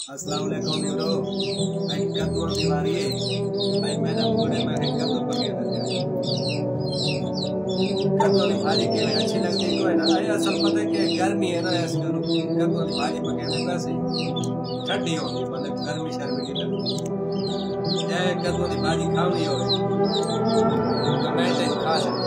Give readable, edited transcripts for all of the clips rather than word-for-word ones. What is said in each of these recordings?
अस्सलाम वालेकुम ब्रो। भाई कब दूर दीवारी है भाई मैंने बोले मैं कब दूर पके कब दूर भाजी के अच्छी लगती है ना। अरे असल पता है कि गर्मी है ना ऐसे करो कब दूर भाजी पके वैसे ठंडी होगी मतलब गर्मी शर्मी नहीं लगती है। कब दूर भाजी खानी हो तो मैं तो खा सकता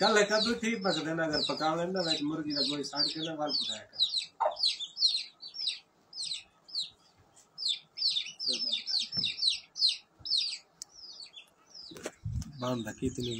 कल कद्दू ठीक पक देना अगर पका लेना वैसे मुर्गी का गोई साड़ के ना वाल पकाया कर बांध कितनी